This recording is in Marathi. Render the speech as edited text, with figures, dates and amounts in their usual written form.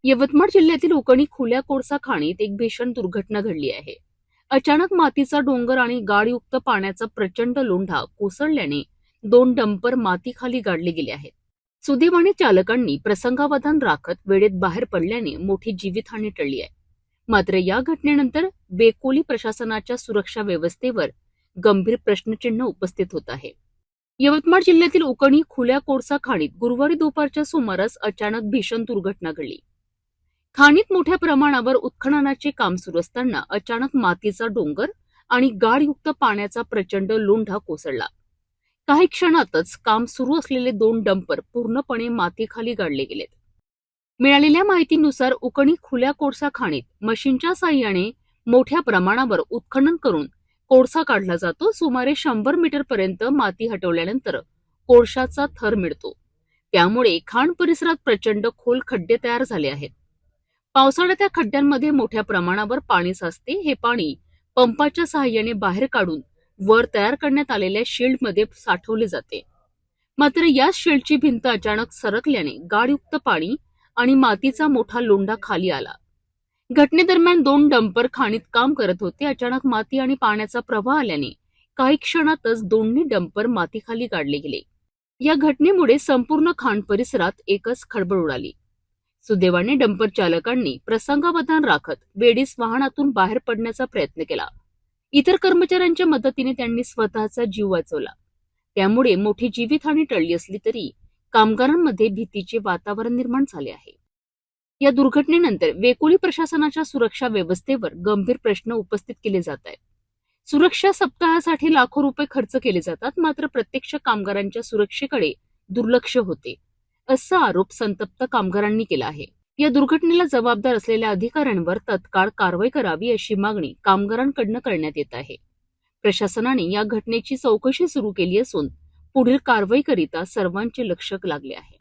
यवतमाळ जिल्ह्यातील उकणी खुल्या कोळसा खाणीत एक भीषण दुर्घटना घडली आहे. अचानक मातीचा डोंगर आणि गाळयुक्त पाण्याचा प्रचंड लोंढा कोसळल्याने 2 डंपर मातीखाली गाडले गेले आहेत. सुदैवाने चालकांनी प्रसंगावधान राखत वेळेत बाहेर पडल्याने मोठी जीवितहानी टळली आहे. मात्र या घटनेनंतर वेकोली प्रशासनाच्या सुरक्षा व्यवस्थेवर गंभीर प्रश्नचिन्ह उपस्थित होत आहे. यवतमाळ जिल्ह्यातील उकणी खुल्या कोळसा खाणीत गुरुवारी दुपारच्या सुमारास अचानक भीषण दुर्घटना घडली. खाणीत मोठ्या प्रमाणावर उत्खननाचे काम सुरू असताना अचानक मातीचा डोंगर आणि गाळयुक्त पाण्याचा प्रचंड लोंढा कोसळला. काही क्षणातच काम सुरू असलेले 2 डंपर पूर्णपणे मातीखाली गाडले गेलेत. मिळालेल्या माहितीनुसार उकणी खुल्या कोळसा खाणीत मशीनच्या साहाय्याने मोठ्या प्रमाणावर उत्खनन करून कोळसा काढला जातो. सुमारे 100 मीटर पर्यंत माती हटवल्यानंतर कोळशाचा थर मिळतो. त्यामुळे खाण परिसरात प्रचंड खोल खड्डे तयार झाले आहेत. पावसाळ्यात या खड्ड्यांमध्ये मोठ्या प्रमाणावर पाणी साचते. हे पाणी पंपाच्या सहाय्याने बाहेर काढून वर तयार करण्यात आलेल्या शील्डमध्ये साठवले जाते. मात्र या शील्डची भिंत अचानक सरकल्याने गाळयुक्त पाणी आणि मातीचा मोठा लोंढा खाली आला. घटनेदरम्यान 2 डंपर खाणीत काम करत होते. अचानक माती आणि पाण्याचा प्रवाह आल्याने काही क्षणातच दोन्ही डंपर मातीखाली गाडले गेले. या घटनेमुळे संपूर्ण खाण परिसरात एकच खळबळ उडाली. सुदैवाने डंपर चालकांनी प्रसंगावधान राखत वेळीच वाहनातून बाहेर पडण्याचा प्रयत्न केला. इतर कर्मचाऱ्यांच्या मदतीने त्यांनी स्वतःचा जीव वाचवला. त्यामुळे मोठी जीवितहानी टळली असली तरी कामगारांमध्ये भीतीचे वातावरण निर्माण झाले आहे. या दुर्घटनेनंतर वेकोली प्रशासनाच्या सुरक्षा व्यवस्थेवर गंभीर प्रश्न उपस्थित केले जात आहेत. सुरक्षा सप्ताहासाठी लाखो रुपये खर्च केले जातात, मात्र प्रत्यक्ष कामगारांच्या सुरक्षेकडे दुर्लक्ष होते, असा आरोप संतप्त कामगारांनी केला आहे. या दुर्घटनेला जबाबदार असलेल्या अधिकाऱ्यांवर तत्काळ कारवाई करावी अशी मागणी कामगारांकडून करण्यात येत आहे. प्रशासनाने या घटनेची चौकशी सुरू केली असून पुढील कारवाईकरिता सर्वांचे लक्ष लागले आहे.